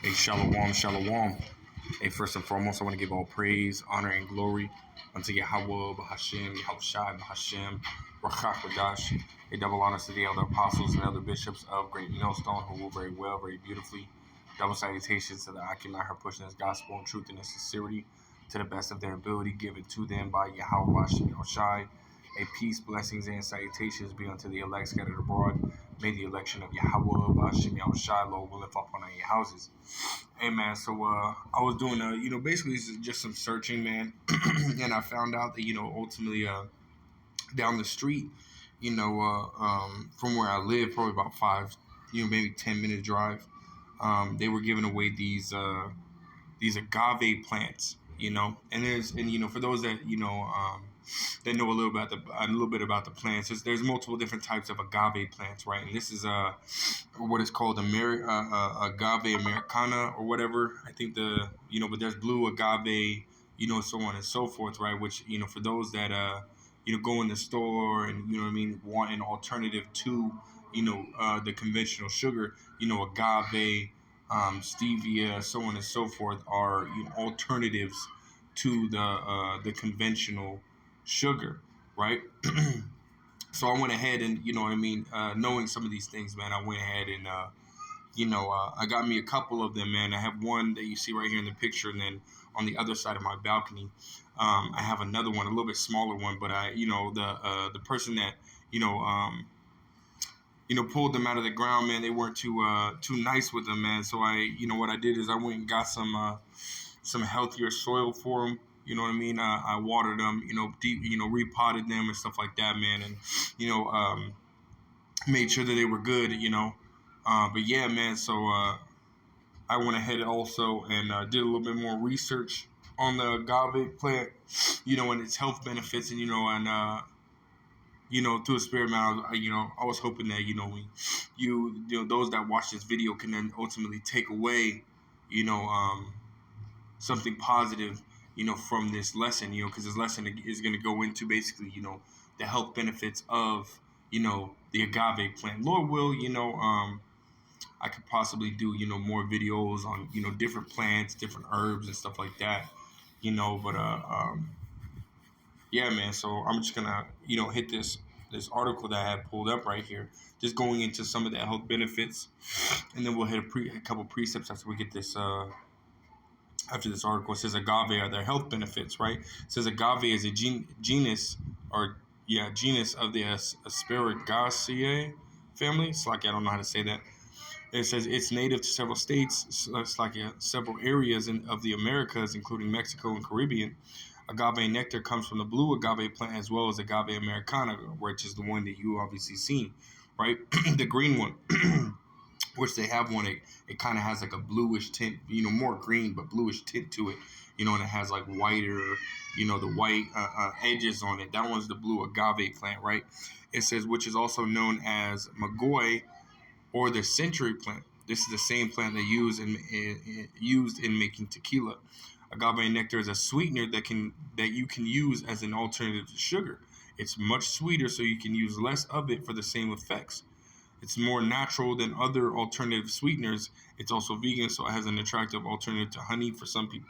Hey, shalom, shalom. Hey, first and foremost, I want to give all praise, honor, and glory unto Yahweh, Bahashem, Yahushai, Bahashem, Rachak Wadash. A double honors to the elder apostles and elder bishops of Great Millstone who rule very well, very beautifully. Double salutations to the Akim her pushing his gospel in truth and in sincerity to the best of their ability, given to them by Yahweh, Bahashem, Yahushai. A peace, blessings, and salutations be unto the elect scattered abroad. May the election of Yahweh, Bahashem, Yahushai, Lord, will lift up on your houses. Hey man, so I was doing basically just some searching, man, and I found out that ultimately down the street, from where I live, probably about maybe 10 minute drive, they were giving away these agave plants, and for those that know a little bit about the plants, there's multiple different types of agave plants, right? And this is what is called agave americana or whatever. I think but there's blue agave, so on and so forth, right? Which for those that go in the store and want an alternative to the conventional sugar, agave, stevia, so on and so forth are alternatives to the conventional sugar, right? So I went ahead and knowing some of these things, man, I went ahead and I got me a couple of them, man. I have one that you see right here in the picture, and then on the other side of my balcony, I have another one, a little bit smaller one. But the person that pulled them out of the ground, man, they weren't too nice with them, man. So what I did is I went and got some healthier soil for them. You know what I mean? I watered them, deep, repotted them and stuff like that, man, and made sure that they were good, But yeah, man. So I went ahead also and did a little bit more research on the agave plant, and its health benefits, and through the spirit, man, I was hoping that those that watch this video can then ultimately take away, something positive, from this lesson, because this lesson is going to go into basically, the health benefits of, the agave plant. Lord will, I could possibly do, more videos on, different plants, different herbs and stuff like that, but, yeah, man. So I'm just gonna, hit this article that I had pulled up right here, just going into some of the health benefits, and then we'll hit a couple precepts after we get this, after this article. It says agave are their health benefits, right? It says agave is a genus of the Asparagaceae family. It's like, I don't know how to say that. It says it's native to several states, several areas of the Americas, including Mexico and Caribbean. Agave nectar comes from the blue agave plant as well as agave americana, which is the one that you obviously seen, right? The green one, which they have one, it kind of has like a bluish tint, more green, but bluish tint to it, and it has like whiter, the white edges on it. That one's the blue agave plant, right? It says, which is also known as magoy or the century plant. This is the same plant that used in making tequila. Agave nectar is a sweetener that you can use as an alternative to sugar. It's much sweeter, so you can use less of it for the same effects. It's more natural than other alternative sweeteners. It's also vegan, so it has an attractive alternative to honey for some people,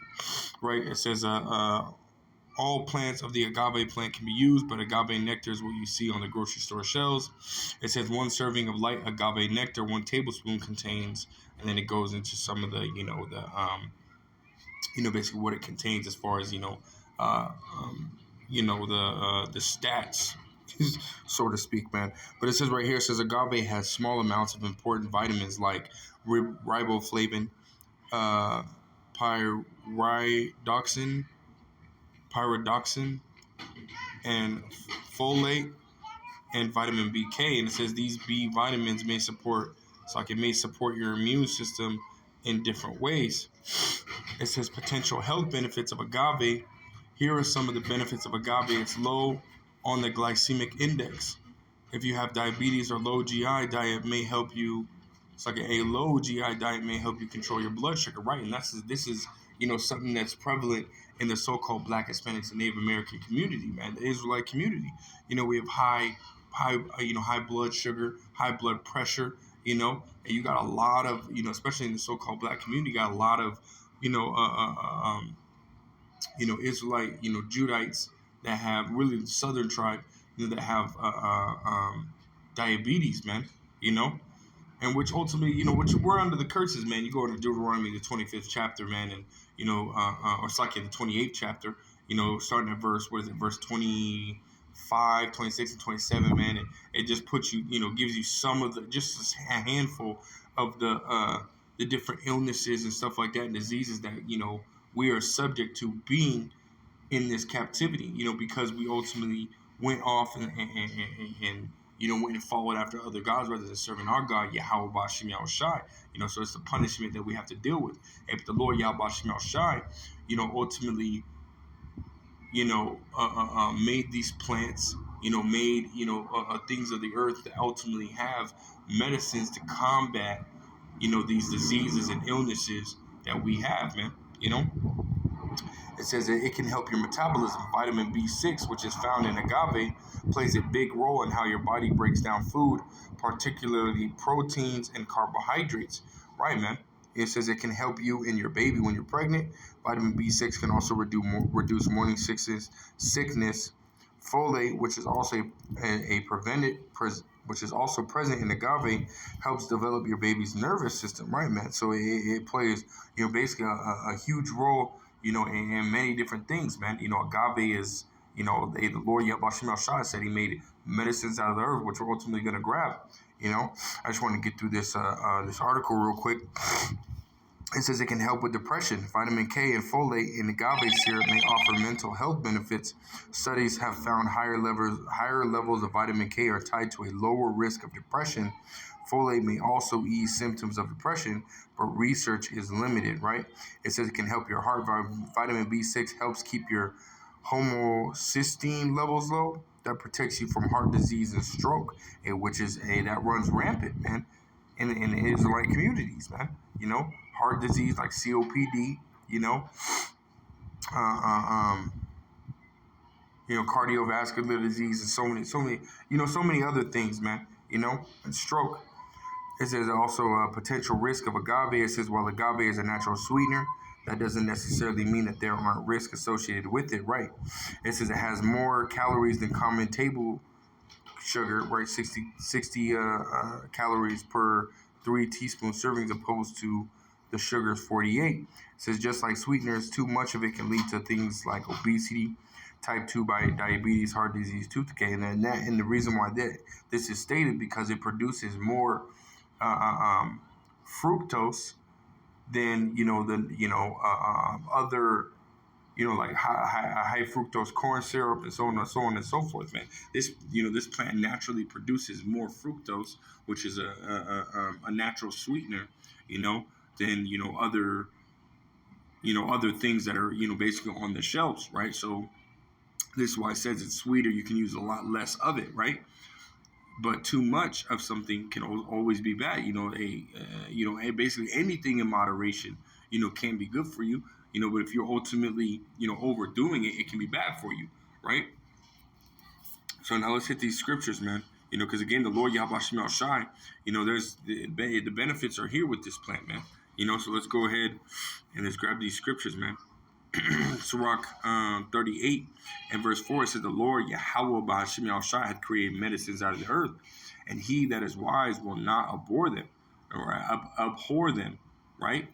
right? It says all plants of the agave plant can be used, but agave nectar is what you see on the grocery store shelves. It says 1 serving of light agave nectar, 1 tablespoon contains, and then it goes into some of the, basically what it contains as far as, the stats, so to speak, man. But it says right here, it says agave has small amounts of important vitamins like riboflavin, pyridoxine, and folate, and vitamin BK. And it says these B vitamins may support your immune system in different ways. It says potential health benefits of agave. Here are some of the benefits of agave. It's low on the glycemic index. If you have diabetes or low GI diet, may help you. It's like a low GI diet may help you control your blood sugar, right? And this is something that's prevalent in the so-called Black, Hispanics, and Native American community, man. The Israelite community. We have high blood sugar, high blood pressure. And you got a lot of, especially in the so-called black community, you got a lot of, you know, Israelite, Judites that have really the southern tribe, that have diabetes, man, you know, and which ultimately, which we're under the curses, man. You go into Deuteronomy, the 25th chapter, man, and or it's like in the 28th chapter, starting at verse, what is it, verse 25, 26, and 27, man. It just puts you, gives you some of the, just a handful of the different illnesses and stuff like that, and diseases that we are subject to being in this captivity, because we ultimately went off and went and followed after other gods rather than serving our God, Yahweh Bashim Yahushai. So it's the punishment that we have to deal with. If the Lord Yahweh Bashim Yahushai, ultimately, made these plants, made, things of the earth that ultimately have medicines to combat, these diseases and illnesses that we have, man, It says that it can help your metabolism. Vitamin B6, which is found in agave, plays a big role in how your body breaks down food, particularly proteins and carbohydrates. Right, man. It says it can help you and your baby when you're pregnant. Vitamin B6 can also reduce morning sickness. Folate, which is also which is also present in agave, helps develop your baby's nervous system. Right, man. So it plays, basically a huge role, in many different things, man. Agave is, the Lord Yahweh Shah said he made medicines out of the earth, which we're ultimately going to grab. I just want to get through this this article real quick. It says it can help with depression. Vitamin K and folate in agave syrup may offer mental health benefits. Studies have found higher levels of vitamin K are tied to a lower risk of depression. Folate may also ease symptoms of depression, but research is limited, right? It says it can help your heart. Vitamin B6 helps keep your homocysteine levels low. That protects you from heart disease and stroke, which is that runs rampant, man, in the Israelite communities, man. Heart disease like COPD, uh, uh, um, cardiovascular disease, and so many other things, man. And stroke. It says also a potential risk of agave. It says while agave is a natural sweetener, that doesn't necessarily mean that there aren't risks associated with it, right? It says it has more calories than common table sugar, right? 60 calories per 3 teaspoon servings opposed to the sugar's 48. It says just like sweeteners, too much of it can lead to things like obesity, type 2 diabetes, heart disease, tooth decay. And the reason why this is stated because it produces more fructose than other like high fructose corn syrup and so on and so forth, man. This plant naturally produces more fructose, which is a natural sweetener, than other things that are basically on the shelves, right? So this is why it says it's sweeter. You can use a lot less of it, right? But too much of something can always be bad. Basically anything in moderation, can be good for you. But if you're ultimately, overdoing it, it can be bad for you, right? So now let's hit these scriptures, man. Because again, the Lord Yahweh Shemel Shai, there's the benefits are here with this plant, man. So let's go ahead and let's grab these scriptures, man. Sirach 38 and verse 4, it says, the Lord Yahweh B'Hashem Yahushai had created medicines out of the earth, and he that is wise will not abhor them or abhor them, right?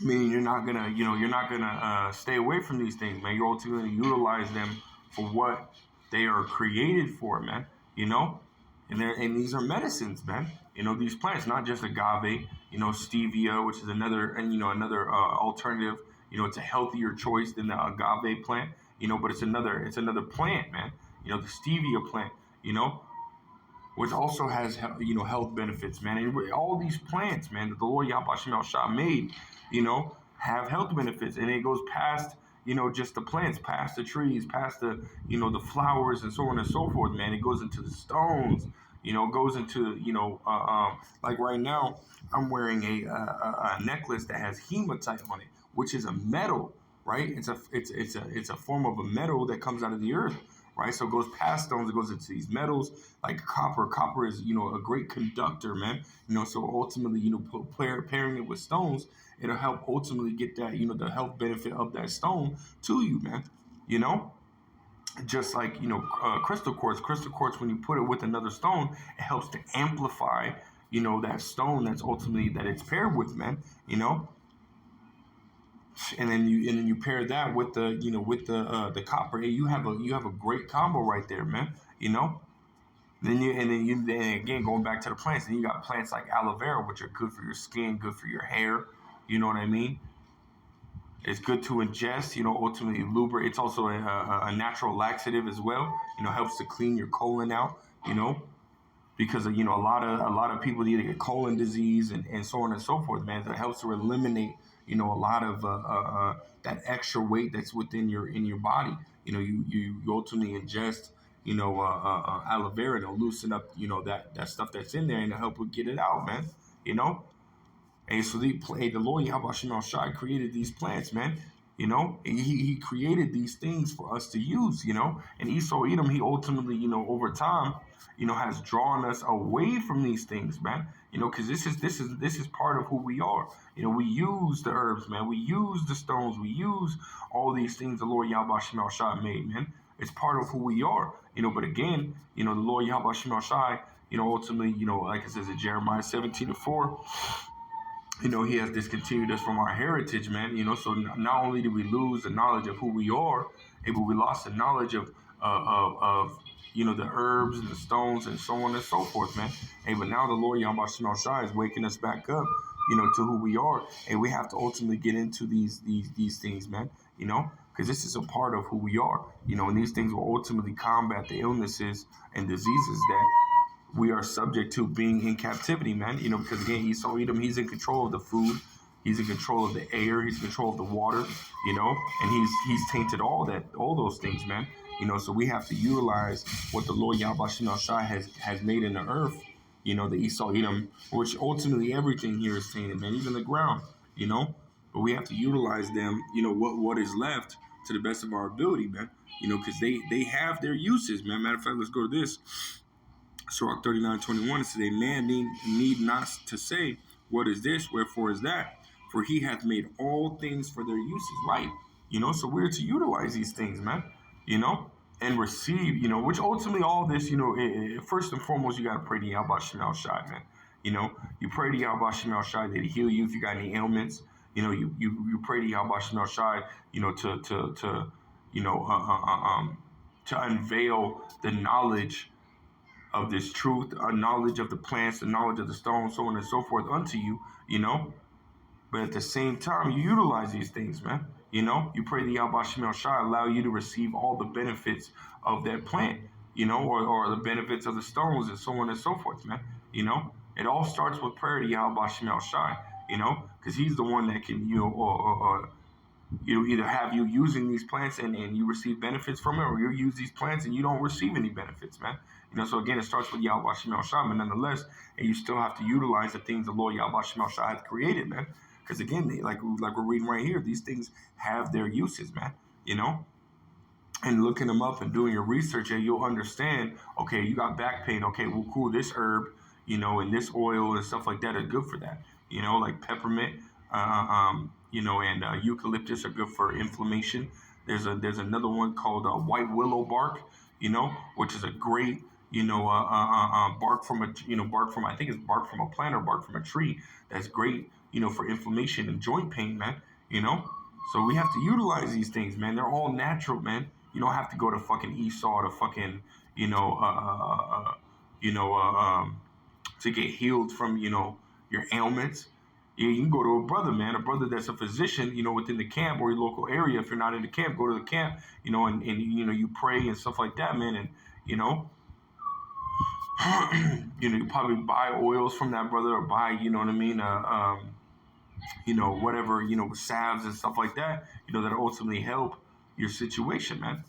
Meaning you're not gonna stay away from these things, man. You're ultimately gonna utilize them for what they are created for, man. And these are medicines, man. These plants, not just agave, stevia, which is another alternative. It's a healthier choice than the agave plant, but it's another plant, man. The stevia plant, which also has health benefits, man. And all these plants, man, that the Lord Yahweh Shemel Shah made, have health benefits, and it goes past just the plants, past the trees, past the the flowers, and so on and so forth, man. It goes into the stones, goes into like right now, I'm wearing a necklace that has hematite on it, which is a metal, right? It's a form of a metal that comes out of the earth, right? So it goes past stones, it goes into these metals like copper. Copper is, a great conductor, man. So ultimately, pairing it with stones, it'll help ultimately get that, the health benefit of that stone to you, man. You know, just like crystal quartz. Crystal quartz, when you put it with another stone, it helps to amplify, that stone that's ultimately that it's paired with, man. You know, and then you pair that with the copper. Hey, you have a great combo right there, man. You know. Then again, going back to the plants, then you got plants like aloe vera, which are good for your skin, good for your hair. You know what I mean? It's good to ingest. Ultimately lubricate. It's also a natural laxative as well. Helps to clean your colon out. Because a lot of people either get colon disease and so on and so forth, man. That helps to eliminate a lot of that extra weight that's within your body. You ultimately ingest aloe vera, and it'll loosen up that stuff that's in there, and it'll help get it out, man. You know. And so the Lord Yahweh Shem Shai created these plants, man. And he created these things for us to use, And Esau Edom, he ultimately, over time, has drawn us away from these things, man. Because this is part of who we are. We use the herbs, man. We use the stones. We use all these things the Lord Yahweh Shem Shai made, man. It's part of who we are, But again, the Lord Yahweh Shem Shai, ultimately, like it says in Jeremiah 17:4. He has discontinued us from our heritage, man. So not only did we lose the knowledge of who we are, but we lost the knowledge of the herbs and the stones and so on and so forth, man. But now the Lord Yahweh Shai is waking us back up, to who we are, and we have to ultimately get into these things, man. Because this is a part of who we are, and these things will ultimately combat the illnesses and diseases that we are subject to being in captivity, man. Because again, Esau Edom, he's in control of the food, he's in control of the air, he's in control of the water, and he's tainted all those things, man. So we have to utilize what the Lord Yahweh Shai has made in the earth, the Esau Edom, which ultimately everything here is tainted, man, even the ground, But we have to utilize them, what is left to the best of our ability, man. Because they have their uses, man. Matter of fact, let's go to this. Sirach 39:21, it says, a man need not to say, what is this? Wherefore is that? For he hath made all things for their uses, right? So we're to utilize these things, man, and receive, which ultimately all this, first and foremost, you got to pray to Yahweh Shem Shai, man. You pray to Yahweh Shem Shai that he heal you if you got any ailments. You pray to Yahweh Shem Shai, to unveil the knowledge of this truth, a knowledge of the plants, the knowledge of the stones, so on and so forth unto you, But at the same time, you utilize these things, man. You pray the Yahweh Shem Shai allow you to receive all the benefits of that plant, or the benefits of the stones and so on and so forth, man. It all starts with prayer to Yahweh Shem Shai, because he's the one that can, either have you using these plants and you receive benefits from it, or you use these plants and you don't receive any benefits, man. So again, it starts with Yahweh Shem Shai, but nonetheless, and you still have to utilize the things the Lord Yahweh Shem Shai has created, man. Because again, like we're reading right here, these things have their uses, man. And looking them up and doing your research, and you'll understand. Okay, you got back pain. Okay, well, cool. This herb, and this oil and stuff like that are good for that. Like peppermint, and eucalyptus are good for inflammation. There's another one called white willow bark, which is a great, bark from I think it's bark from a plant or bark from a tree. That's great, for inflammation and joint pain, man. So we have to utilize these things, man. They're all natural, man. You don't have to go to fucking Esau to fucking, to get healed from, your ailments. You can go to a brother, man, a brother that's a physician, within the camp or your local area. If you're not in the camp, go to the camp, and you pray and stuff like that, man. And, you probably buy oils from that brother, or buy, whatever, salves and stuff like that, that ultimately help your situation, man.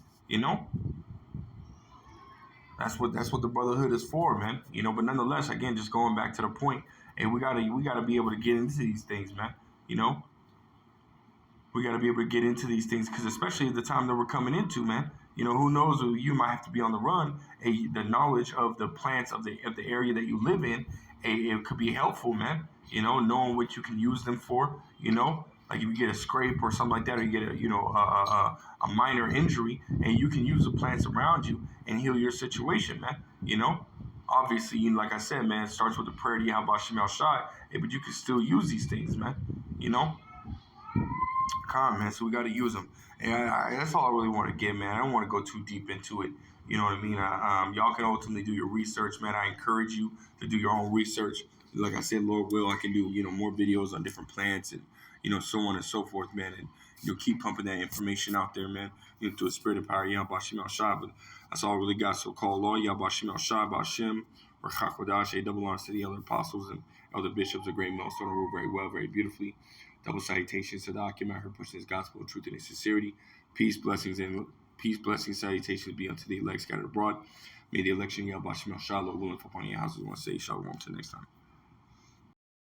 That's what the brotherhood is for, man. But nonetheless, again, just going back to the point, hey, we gotta be able to get into these things, man. We gotta be able to get into these things, because especially at the time that we're coming into, man, Who knows? You might have to be on the run. The knowledge of the plants of the area that you live in, it could be helpful, man. Knowing what you can use them for. Like if you get a scrape or something like that, or you get a minor injury, and you can use the plants around you and heal your situation, man. Obviously, like I said, man, it starts with the prayer to Yahweh Shem Shai, but you can still use these things, man. You know, man. So we got to use them, and that's all I really want to get, man. I don't want to go too deep into it. You know what I mean? Y'all can ultimately do your research, man. I encourage you to do your own research. Like I said, Lord will, I can do more videos on different plants and so on and so forth, man. And keep pumping that information out there, man. Through the spirit of power, Yahbashim al Shah. But that's all I really got. So call Lord Yahbashim al Shah, Bashim, or Chakwadash, a double honors to the elder apostles and elder bishops, a great millstone, rule very well, very beautifully. Double salutations to the Akim, her pushing his gospel, truth, and sincerity. Peace, blessings, salutations be unto the elect scattered abroad. May the election, Yahbashim al Shah, Lord willing, for upon your houses. I want to say shalom till next time.